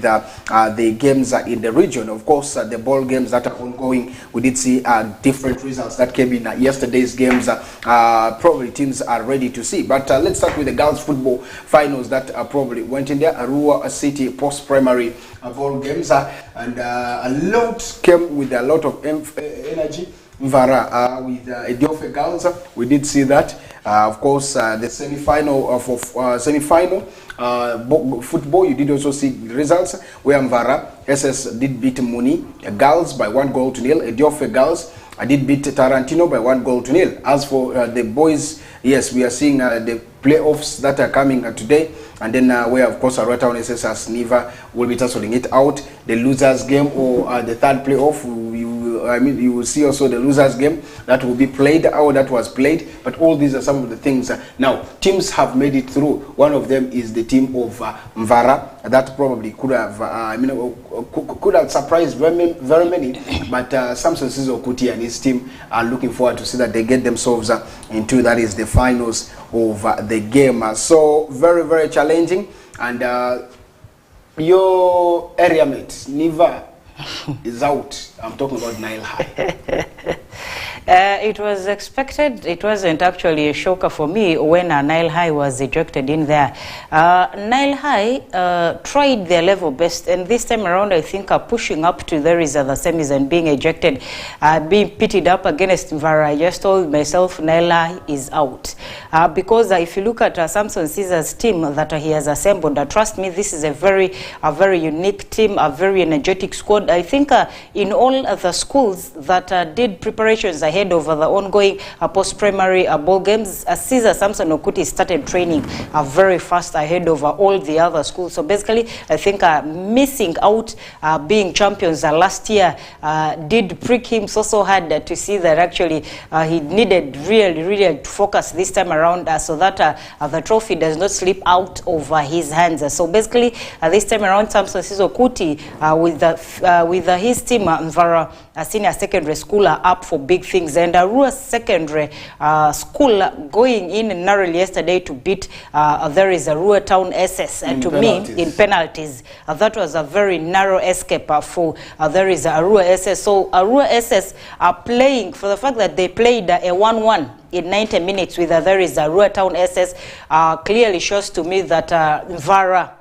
the games in the region. Of course, the ball games that are ongoing, we did see different results that came in yesterday's games. Probably teams are ready to see. But let's start with the girls' football finals that probably went in there. Arua City post-primary ball games, and a lot came with a lot of energy. Mvara with Ediofe girls, we did see that. Of course, the semi-final football, you did also see results where Mvara SS did beat Muni girls by 1-0. Ediofe girls did beat Tarantino by 1-0. As for the boys, yes, we are seeing the playoffs that are coming today, and then where of course Arua Town SS as Niva will be tussling it out. The losers game or the third playoff, you will see also the losers game that will be played or that was played. But all these are some of the things. Now teams have made it through. One of them is the team of Mvara that probably could have could have surprised very many. But Samson Sizo Kuti and his team are looking forward to see that they get themselves into that is the finals of the game. So very challenging. And your area mate Niva is out. I'm talking about Nile High. It was expected. It wasn't actually a shocker for me when Nile High was ejected in there. Nile High tried their level best, and this time around I think pushing up to the semis and being ejected, being pitted up against Mvara. I just told myself Nile High is out. Because if you look at Samson Caesar's team that he has assembled, trust me, this is a very unique team, a very energetic squad. I think in all the schools that did preparations ahead of the ongoing post-primary ball games, Caesar Samson Okuti started training very fast ahead of all the other schools. So basically, I think missing out being champions last year did prick him so hard to see that actually he needed really to focus this time around so that the trophy does not slip out of his hands. So basically, this time around, Samson Sizo Kuti with his team, Mvara Senior Secondary School, are up for big things. And Arua Secondary School going in narrowly yesterday to beat Arua Town SS to penalties. Me in penalties. That was a very narrow escape for Arua SS. So Arua SS are playing, for the fact that they played a 1-1 in 90 minutes with Arua Town SS, clearly shows to me that Mvara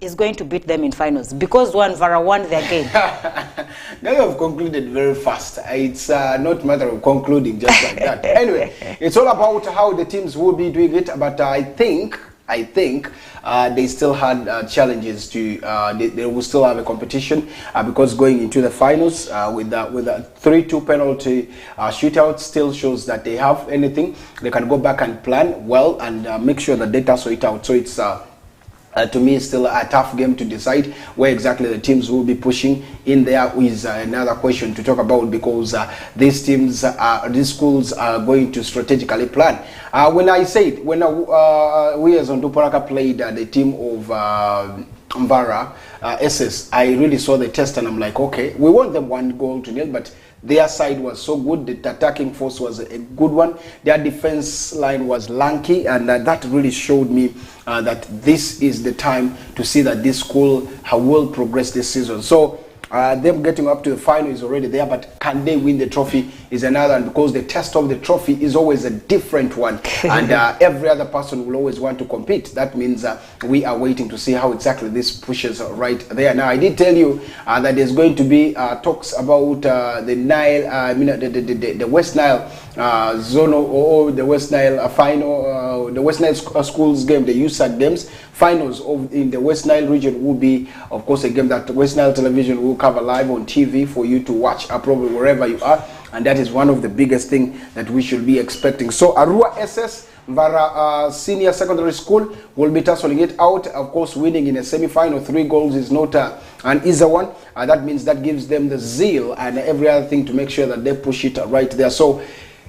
is going to beat them in finals, because Mvara won their game. Now you have concluded very fast. It's not a matter of concluding just like that. Anyway, it's all about how the teams will be doing it. But I think they still had challenges to. They will still have a competition because going into the finals with a 3-2 penalty shootout still shows that they have anything. They can go back and plan well and make sure that they tussle it out. So it's. To me, it's still a tough game to decide where exactly the teams will be pushing in there is another question to talk about, because these schools are going to strategically plan. When we as Onduparaka played the team of Mvara SS, I really saw the test and I'm like, okay, we won them 1-0, but their side was so good. The attacking force was a good one. Their defense line was lanky, and that really showed me that this is the time to see that this school will progress this season. So them getting up to the final is already there, but can they win the trophy is another, and because the test of the trophy is always a different one, and every other person will always want to compete. That means we are waiting to see how exactly this pushes right there. Now, I did tell you that there's going to be talks about the Nile, the West Nile zone, or the West Nile final, the West Nile schools game, the USAC games. Finals in the West Nile region will be, of course, a game that West Nile Television will cover live on TV for you to watch probably wherever you are, and that is one of the biggest things that we should be expecting. So Arua SS Mvara Senior Secondary School will be tussling it out. Of course, winning in a semi-final 3 goals is not an easy one. That means that gives them the zeal and every other thing to make sure that they push it right there. So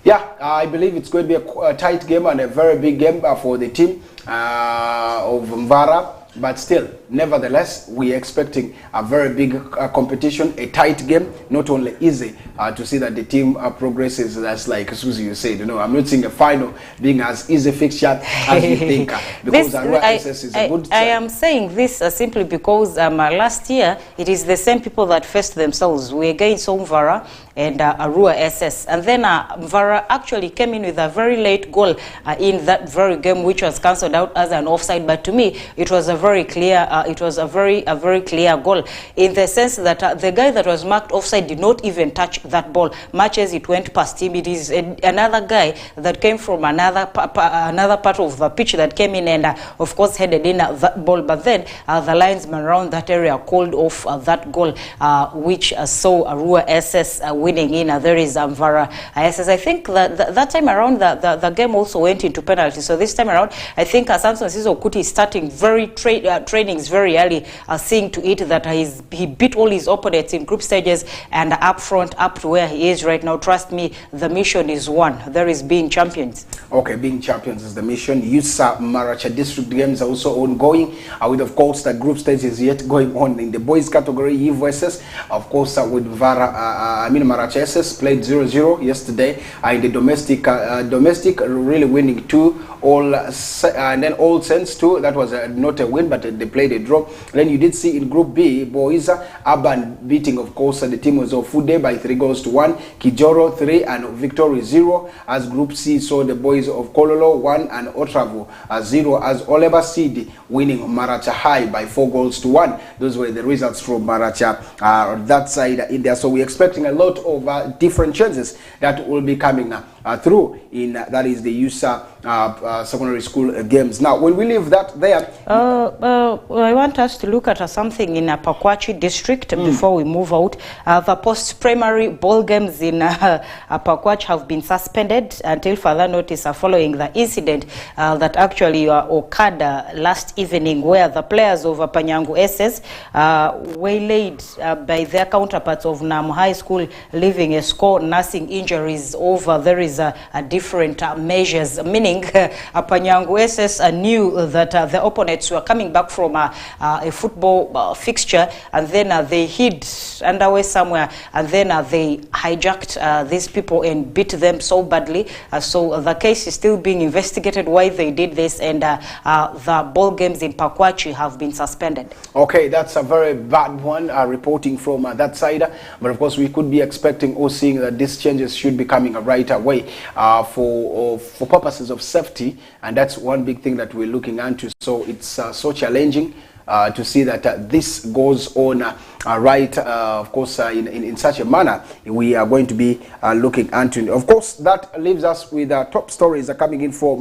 yeah, I believe it's going to be a tight game and a very big game for the team of Mvara. But still, nevertheless, we are expecting a very big competition, a tight game. Not only easy to see that the team progresses, that's like Susie you said, I'm not seeing a final being as easy fixture as you think, because Arua SS is a good side. I am saying this simply because last year it is the same people that faced themselves. We against Mvara and Arua SS, and then Mvara actually came in with a very late goal in that very game, which was cancelled out as an offside. But to me, it was a very clear, a very clear goal, in the sense that the guy that was marked offside did not even touch that ball, much as it went past him. It is another guy that came from another part of the pitch that came in and of course headed in that ball. But then the linesman around that area called off that goal, which saw Arua SS winning in. There is Mvara SS. I think that time around the game also went into penalty. So this time around, I think Samson Sizo Kuti is starting very trainings very early, seeing to it that he beat all his opponents in group stages and up front, up to where he is right now. Trust me, the mission is one. There is being champions. Okay, being champions is the mission. Yusa Maracha district games are also ongoing, with of course the group stage is yet going on in the boys category. Yivu SS, of course, with Maracha SS played 0-0 yesterday. In the domestic really winning 2-all, and then All Saints 2. That was not a win, but they played a draw. Then you did see in Group B, boys, Urban beating, of course, the team was of Fude by 3-1, Kijoro 3 and Victory 0. As Group C saw the boys of Kololo 1 and Otravu 0, as Oleba City winning Maracha High by 4-1. Those were the results from Maracha that side in there. So we're expecting a lot of different chances that will be coming through in that is the Yusa secondary school games. Now, when we leave that there, I want us to look at something in Pakwach district before we move out. The post-primary ball games in Pakwach have been suspended until further notice following the incident that actually occurred last evening, where the players of Panyangu SS waylaid by their counterparts of Nam High School, leaving a score nursing injuries over. There is a different measures, meaning Panyangu SS knew that the opponents were coming back from a football fixture, and then they hid underway somewhere, and then they hijacked these people and beat them so badly. So the case is still being investigated why they did this, and the ball games in Pakwach have been suspended. Okay, that's a very bad one, reporting from that side. But of course, we could be expecting or seeing that these changes should be coming right away for purposes of safety, and that's one big thing that we're looking into. So it's so challenging to see that this goes on right, of course, in such a manner. We are going to be looking into. Of course, that leaves us with top stories coming in from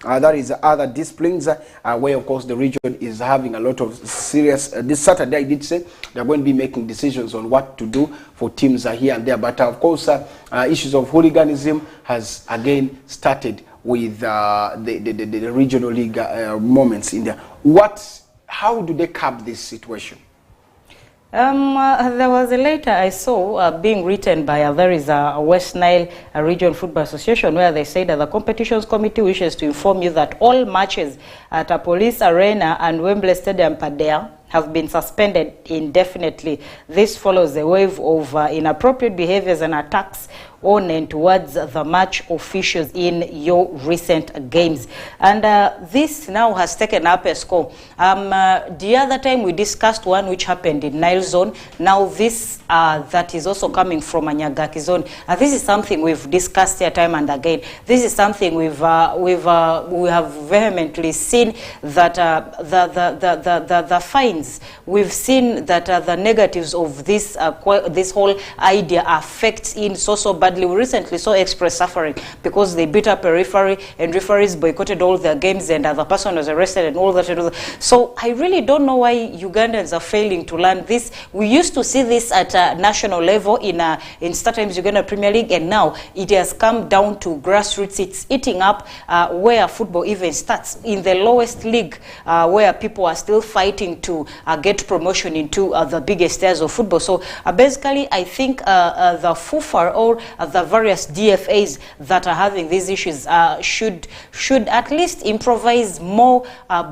that is other disciplines, where of course the region is having a lot of serious. This Saturday I did say they're going to be making decisions on what to do for teams here and there. But of course, issues of hooliganism has again started with the regional league moments in there. How do they curb this situation? There was a letter I saw being written by there is a West Nile Regional Football Association, where they say that the competitions committee wishes to inform you that all matches at a Police Arena and Wembley Stadium Padea have been suspended indefinitely. This follows a wave of inappropriate behaviors and attacks on and towards the match officials in your recent games. And this now has taken up a score. The other time we discussed one which happened in Nile Zone. Now this that is also coming from Anyagaki Zone. This is something we've discussed here time and again. This is something we have vehemently seen that the fines. We've seen that the negatives of this this whole idea affects in so badly. We recently saw Express suffering because they beat up a referee, and referees boycotted all their games, and the person was arrested and all that. So I really don't know why Ugandans are failing to learn this. We used to see this at national level in StarTimes Uganda Premier League, and now it has come down to grassroots. It's eating up where football even starts, in the lowest league, where people are still fighting to get promotion into the biggest stairs of football. So basically, I think the FUFA or the various DFAs that are having these issues should at least improvise more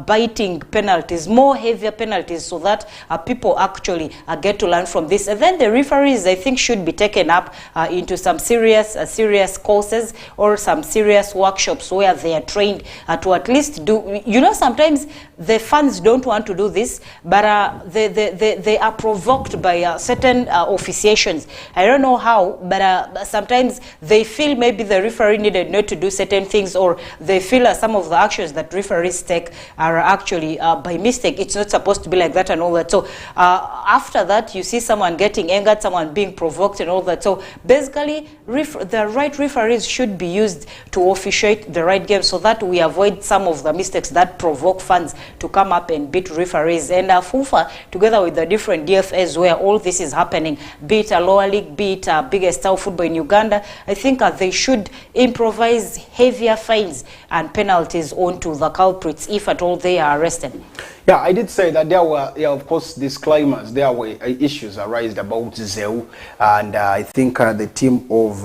biting penalties, more heavier penalties, so that people actually get to learn from this. And then the referees, I think, should be taken up into some serious courses or some serious workshops where they are trained to at least do, you know, sometimes the fans don't want to do this, but they are provoked by certain officiations. I don't know how, but sometimes they feel maybe the referee needed not to do certain things, or they feel some of the actions that referees take are actually by mistake. It's not supposed to be like that and all that. So after that, you see someone getting angered, someone being provoked and all that. So basically, the right referees should be used to officiate the right game, so that we avoid some of the mistakes that provoke fans to come up and beat referees. And FUFA, together with the different DFAs where all this is happening, be it a lower league, be it biggest style football in Uganda, I think they should improvise heavier fines and penalties onto the culprits if at all they are arrested. Yeah, I did say that there were, of course, disclaimers. There were issues arised about Zeu, and I think the team of,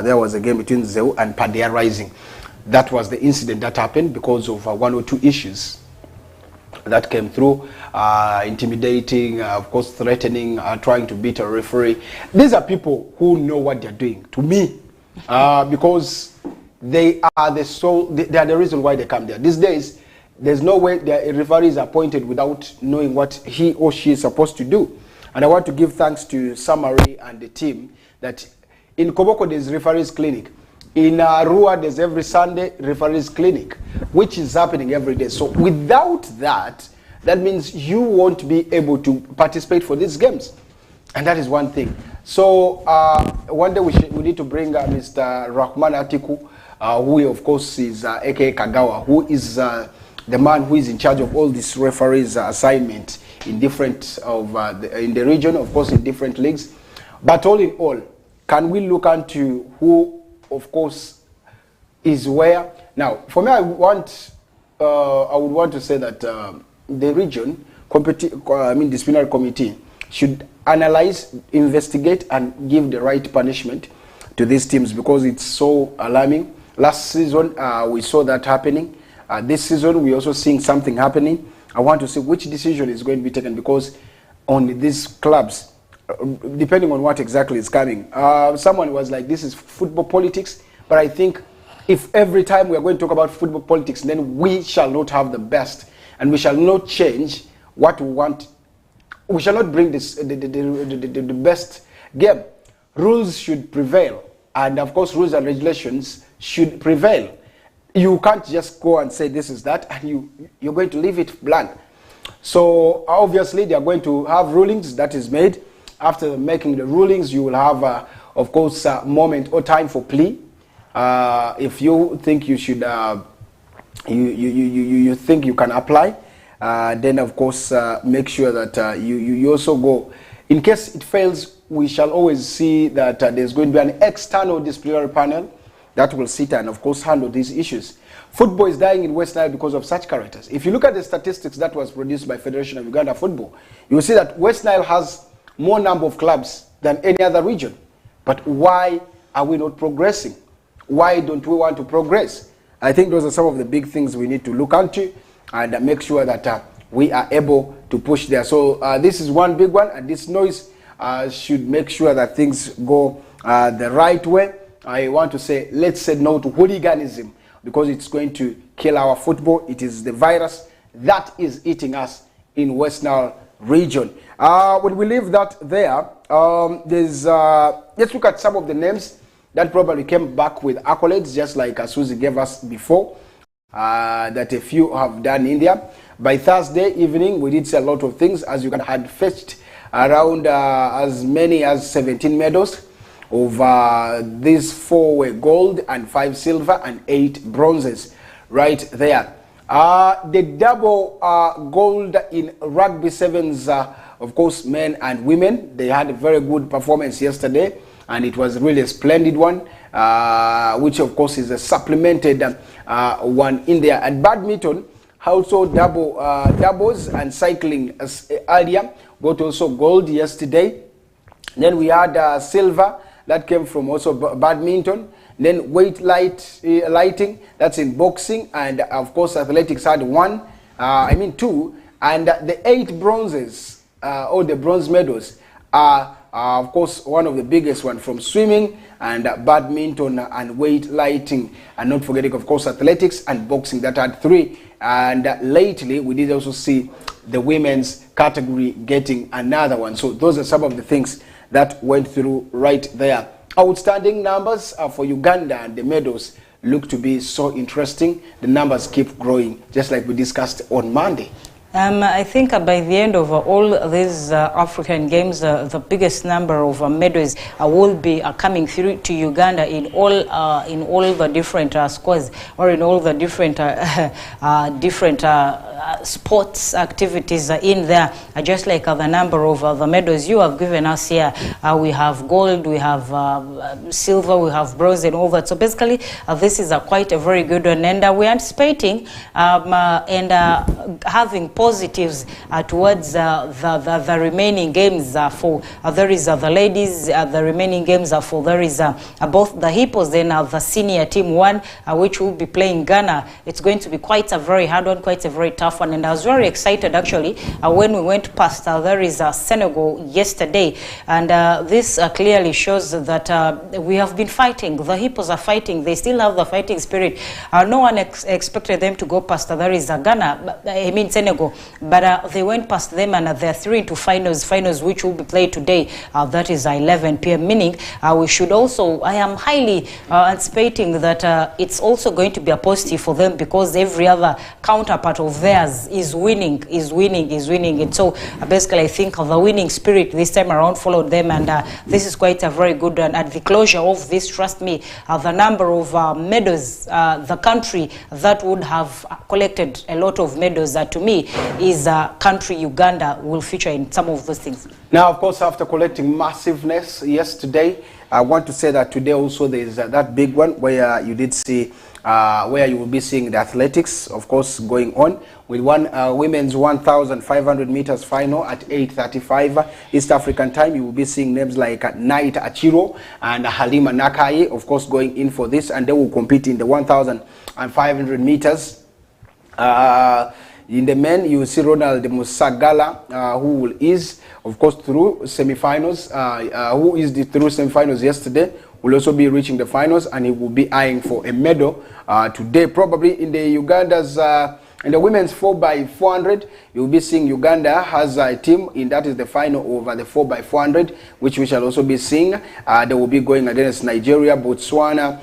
there was a game between Zeu and Padea Rising. That was the incident that happened because of 1 or 2 issues that came through, intimidating, of course, threatening, trying to beat a referee. These are people who know what they're doing, to me, because they are they are the reason why they come there. These days, there's no way the referee is appointed without knowing what he or she is supposed to do. And I want to give thanks to Samari and the team that in Koboko there's referees clinic. In Arua there's every Sunday referees clinic, which is happening every day. So without that, that means you won't be able to participate for these games. And that is one thing. So one day we need to bring Mr. Rahman Atiku, who of course is aka Kagawa, who is the man who is in charge of all these referees assignment in different in the region, of course, in different leagues. But all in all, can we look into who, of course, is where? Now, for me, I would want to say that the region, disciplinary committee should analyze, investigate, and give the right punishment to these teams, because it's so alarming. Last season, we saw that happening. This season, we're also seeing something happening. I want to see which decision is going to be taken, because on these clubs, depending on what exactly is coming, someone was like, this is football politics. But I think if every time we are going to talk about football politics, then we shall not have the best, and we shall not change what we want. We shall not bring this the best game. Rules should prevail, and of course, rules and regulations should prevail. You can't just go and say this is that, and you're going to leave it blank. So obviously, they are going to have rulings that is made. After making the rulings, you will have, of course, a moment or time for plea. If you think you should, you think you can apply, then of course make sure that you also go. In case it fails, we shall always see that there's going to be an external disciplinary panel that will sit and, of course, handle these issues. Football is dying in West Nile because of such characters. If you look at the statistics that was produced by Federation of Uganda Football, you will see that West Nile has more number of clubs than any other region. But why are we not progressing? Why don't we want to progress? I think those are some of the big things we need to look into and make sure that we are able to push there. So this is one big one, and this noise should make sure that things go the right way. I want to say, let's say no to hooliganism, because it's going to kill our football. It is the virus that is eating us in West Nile region. When we leave that there, let's look at some of the names that probably came back with accolades, just like Susie gave us before, that a few have done in India. By Thursday evening, we did see a lot of things, as you had fetched around as many as 17 medals. Of these 4 were gold and 5 silver and 8 bronzes right there. The double gold in rugby sevens, of course, men and women, they had a very good performance yesterday, and it was really a splendid one, which of course is a supplemented one in there. And badminton, also doubles and cycling earlier got also gold yesterday. Then we had silver that came from also badminton. Then lighting, that's in boxing, and of course athletics had two, and the 8 bronzes, or the bronze medals, are of course one of the biggest one from swimming and badminton and weightlifting, and not forgetting of course athletics and boxing that had 3. And lately we did also see the women's category getting another one. So those are some of the things that went through right there. Outstanding numbers for Uganda, and the medals look to be so interesting. The numbers keep growing, just like we discussed on Monday. I think by the end of all these African Games, the biggest number of medals will be coming through to Uganda in all the different squads, or in all the different sports activities in there. Just like the number of the medals you have given us here, we have gold, we have silver, we have bronze, and all that. So basically, this is quite a very good one, and we're anticipating having positives towards the remaining games. For there is the ladies, the remaining games for there is both the hippos and the senior team 1, which will be playing Ghana. It's going to be quite a very hard one, quite a very tough one, and I was very excited actually when we went past there is Senegal yesterday, and this clearly shows that we have been fighting. The hippos are fighting. They still have the fighting spirit. No one expected them to go past there is Ghana, I mean Senegal, but they went past them, and they're 3 into finals which will be played today. That is 11 p.m. meaning we should also, I am highly anticipating that it's also going to be a positive for them, because every other counterpart of theirs is winning. And so basically I think the winning spirit this time around followed them, and this is quite a very good one. At the closure of this, trust me, the number of medals, the country that would have collected a lot of medals to me is country Uganda will feature in some of those things. Now, of course, after collecting massiveness yesterday, I want to say that today also there is that big one where you did see, where you will be seeing the athletics, of course, going on with one women's 1,500 meters final at 8:35 East African time. You will be seeing names like Night Achiro and Halima Nakai, of course, going in for this, and they will compete in the 1,500 meters. In the men, you will see Ronald Musagala, who is, of course, through semifinals, who is through semifinals yesterday, will also be reaching the finals, and he will be eyeing for a medal today, probably in the Uganda's, in the women's 4x400. You'll be seeing Uganda has a team, and that is the final over the 4x400, which we shall also be seeing. They will be going against Nigeria, Botswana,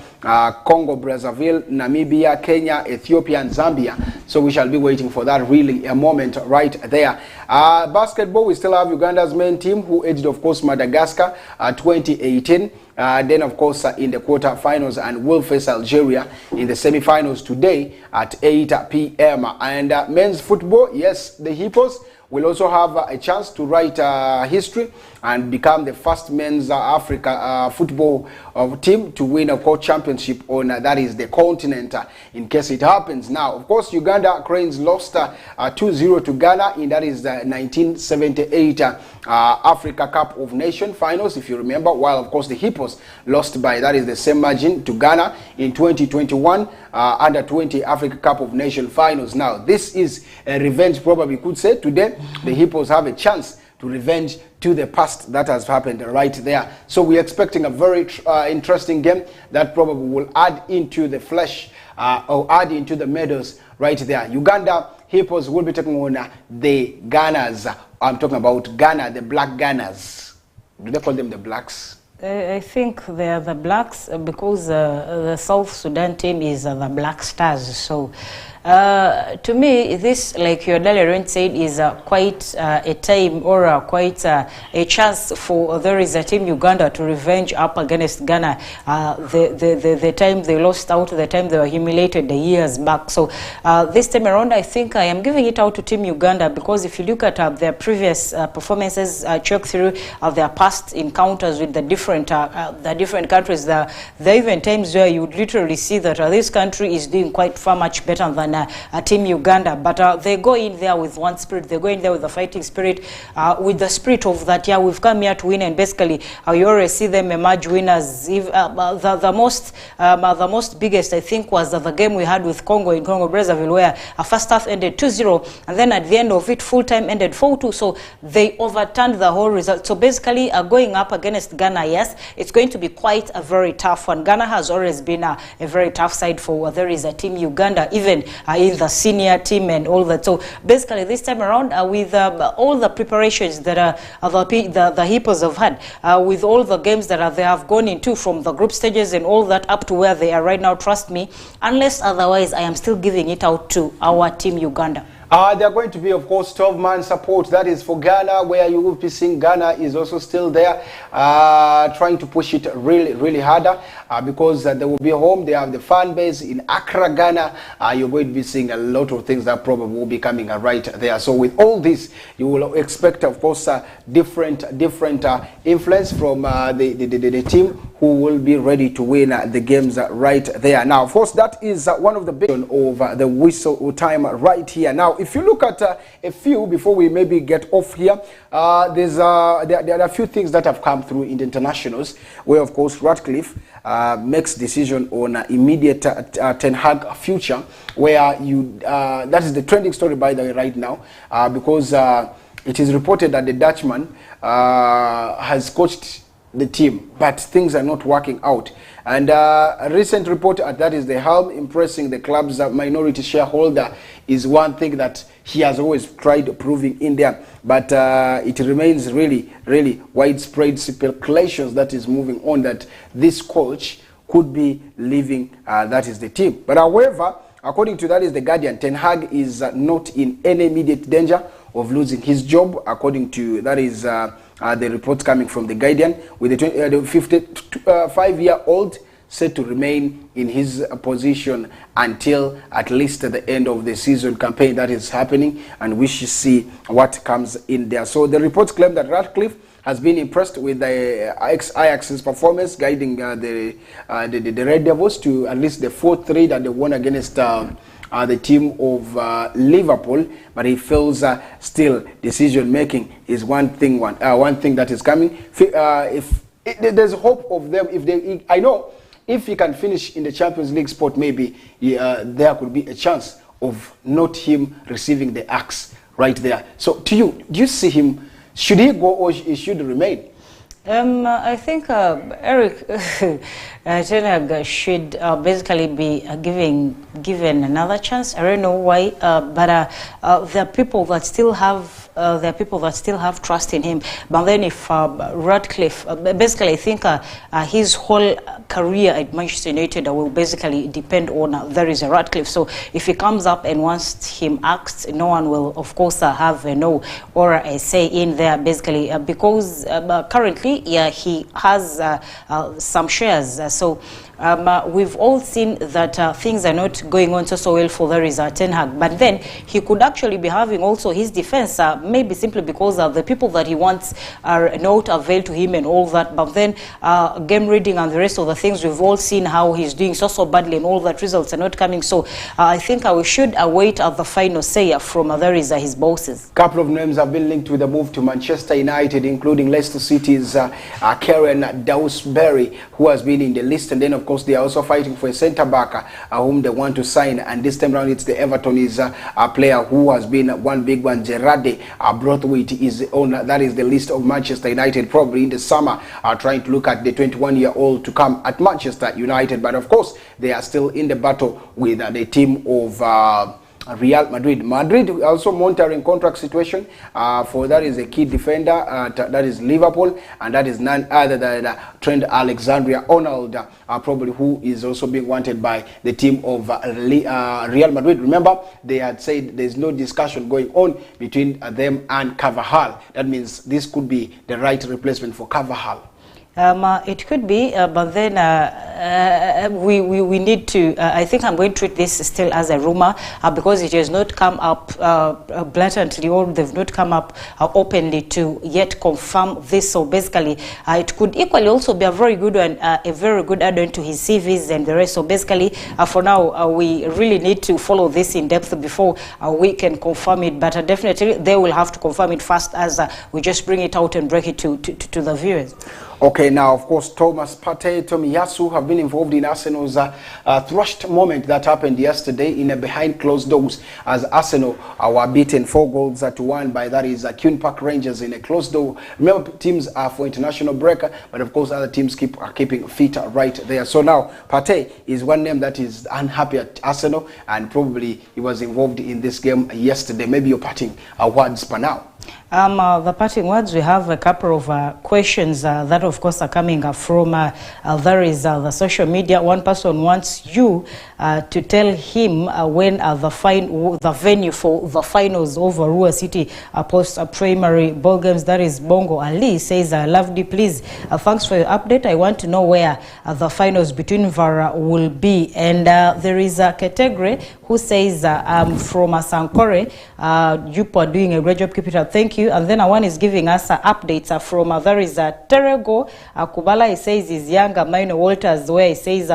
Congo, Brazzaville, Namibia, Kenya, Ethiopia, and Zambia. So we shall be waiting for that, really a moment right there. Basketball, we still have Uganda's main team, who edged, of course, Madagascar 2018. Then, of course, in the quarterfinals, and will face Algeria in the semifinals today at 8 p.m. And men's football, yes, the Hippos will also have a chance to write history and become the first men's Africa football team to win a co-championship on that is the continent, in case it happens. Now, of course, Uganda Cranes lost 2-0 to Ghana in that is the 1978 Africa Cup of Nations finals, if you remember, while of course the Hippos lost by that is the same margin to Ghana in 2021 under 20 Africa Cup of Nations finals. Now, this is a revenge, probably could say. Today the Hippos have a chance to revenge to the past that has happened right there. So we're expecting a very interesting game that probably will add into the flesh or add into the medals right there. Uganda Hippos will be taking on the Ghanas. I'm talking about Ghana, the Black Ghanas. Do they call them the Blacks? I think they are the Blacks because the South Sudan team is the Black Stars. So to me, this, like your Dalian said, is quite a time or quite a chance for there is a team Uganda to revenge up against Ghana. The time they lost out, the time they were humiliated the years back. So this time around, I think I am giving it out to Team Uganda, because if you look at their previous performances, check through their past encounters with the different countries, there are even times where you would literally see that this country is doing quite far much better than than Team Uganda. But they go in there with one spirit. They go in there with the fighting spirit, with the spirit of that, yeah, we've come here to win. And basically, you already see them emerge winners. If, the most biggest, I think, was the game we had with Congo in Congo Brazzaville, where a first half ended 2-0, and then at the end of it, full time ended 4-2. So they overturned the whole result. So basically, going up against Ghana, yes, it's going to be quite a very tough one. Ghana has always been a very tough side for there is a Team Uganda, even in the senior team and all that. So basically, this time around, with all the preparations that the Hippos have had, with all the games that they have gone into from the group stages and all that up to where they are right now, trust me, unless otherwise, I am still giving it out to our Team Uganda. There are going to be, of course, 12-man support. That is for Ghana, where you will be seeing Ghana is also still there, trying to push it really, really harder, because they will be home. They have the fan base in Accra, Ghana. You're going to be seeing a lot of things that probably will be coming right there. So with all this, you will expect, of course, different influence from the team who will be ready to win the games right there. Now, of course, that is one of the big of the whistle time right here. Now, if you look at a few, before we maybe get off here, there are a few things that have come through in the internationals, where, of course, Ratcliffe makes decision on immediate Ten Hag future, where that is the trending story, by the way, right now, because it is reported that the Dutchman has coached the team, but things are not working out. And a recent report that is the Helm impressing the club's minority shareholder is one thing that he has always tried proving in there, but it remains really, really widespread speculations that is moving on that this coach could be leaving that is the team. But however, according to that is the Guardian, Ten Hag is not in any immediate danger of losing his job, according to that is the reports coming from the Guardian, with the 55-year-old set to remain in his position until at least the end of the season campaign that is happening, and we should see what comes in there. So the reports claim that Ratcliffe has been impressed with the Ajax's performance, guiding the Red Devils to at least the 4-3 that they won against the team of Liverpool, but he feels still decision making is one thing that is coming. There's hope of them, I know if he can finish in the Champions League spot, maybe there could be a chance of not him receiving the axe right there. So to you, do you see him? Should he go or he should remain? I think Eric Ten Hag should basically be given another chance. I don't know why, but there are people that still have trust in him. But then if Ratcliffe, basically, I think his whole career at Manchester United will basically depend on there is a Ratcliffe. So if he comes up and wants him axed, no one will, of course, have a no or a say in there, basically, because currently, yeah, he has some shares. So we've all seen that things are not going on so well for there is Ten Hag. But then he could actually be having also his defense, maybe simply because the people that he wants are not available to him and all that. But then game reading and the rest of the things, we've all seen how he's doing so badly and all that results are not coming. So I think we should await the final say from there is his bosses. A couple of names have been linked with the move to Manchester United, including Leicester City's Kieran Dewsbury, who has been in the list, and then of course they are also fighting for a centre back whom they want to sign, and this time around it's the Everton's player who has been one big one. Gerrard Braithwaite is on that is the list of Manchester United, probably in the summer trying to look at the 21-year-old to come at Manchester United. But of course they are still in the battle with the team of Real Madrid. Madrid also monitoring contract situation for that is a key defender, that is Liverpool, and that is none other than Trent Alexander-Arnold, probably who is also being wanted by the team of Real Madrid. Remember, they had said there's no discussion going on between them and Carvajal. That means this could be the right replacement for Carvajal. It could be, but then we need to, I think I'm going to treat this still as a rumor because it has not come up blatantly, or they've not come up openly to yet confirm this. So basically, it could equally also be a very good one, a very good add-on to his CVs and the rest. So basically, for now, we really need to follow this in depth before we can confirm it. But definitely, they will have to confirm it first as we just bring it out and break it to the viewers. Okay, now, of course, Thomas Partey, Tomiyasu have been involved in Arsenal's thrashed moment that happened yesterday in a behind closed doors as Arsenal were beaten 4-1 by, that is, Queen Park Rangers in a closed door. Remember, teams are for international break, but of course, other teams are keeping fit right there. So now, Partey is one name that is unhappy at Arsenal, and probably he was involved in this game yesterday. Maybe you're parting words for now. The parting words, we have a couple of questions that of course are coming from there is the social media. One person wants you to tell him when the venue for the finals over Rua City post primary ball games. That is Bongo Ali says, Lovely, please, thanks for your update. I want to know where the finals between Vara will be. And there is a category who says from Sankore, you are doing a great job, keep it up, thank you. And then one is giving us updates from there is Terego Kubala. He says is younger Minor Walters, where he says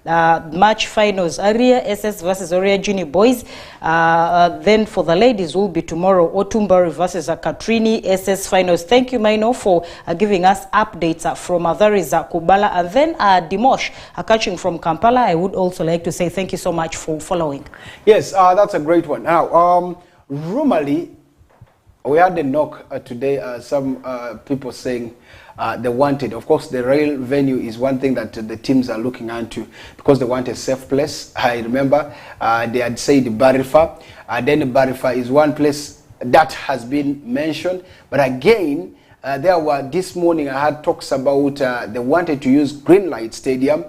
match finals Aria SS versus Oria Junior Boys. Then for the ladies will be tomorrow Otumbari versus Katrini SS finals. Thank you, Minor, for giving us updates from there is Kubala. And then Dimosh catching from Kampala. I would also like to say thank you so much for following. Yes, that's a great one. Now, rumorly, we had a knock today, some people saying they wanted, of course, the rail venue is one thing that the teams are looking into because they want a safe place. I remember they had said Barifa, then Barifa is one place that has been mentioned. But again, there were, this morning I had talks about they wanted to use Greenlight Stadium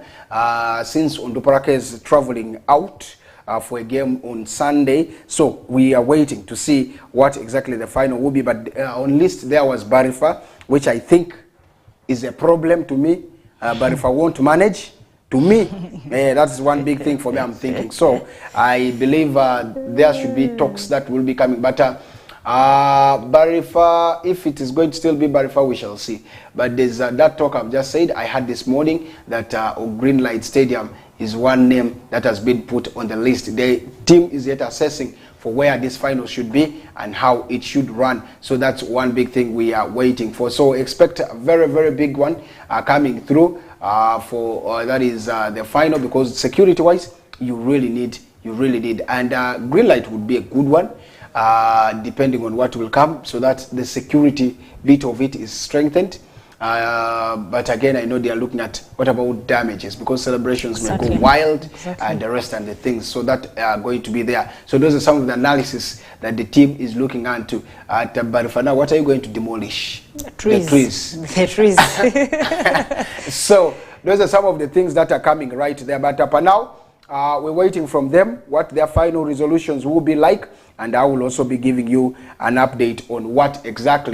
since Onduparaka is traveling out for a game on Sunday. So we are waiting to see what exactly the final will be. But on list there was Barifa, which I think is a problem to me. Barifa won't manage. To me, that's one big thing for me, I'm thinking. So I believe there should be talks that will be coming. But Barifa, if it is going to still be Barifa, we shall see. But there's that talk I've just said. I had this morning that Greenlight Stadium is one name that has been put on the list. The team is yet assessing for where this final should be and how it should run. So that's one big thing we are waiting for. So expect a very, very big one coming through for that is the final, because security-wise, you really need. And Greenlight would be a good one, depending on what will come, so that the security bit of it is strengthened. But again, I know they are looking at what about damages, because celebrations may go wild and the rest and the things, so that are going to be there. So those are some of the analysis that the team is looking into. But for now, what are you going to demolish? The trees. The trees. So those are some of the things that are coming right there. But for now, we're waiting from them what their final resolutions will be like, and I will also be giving you an update on what exactly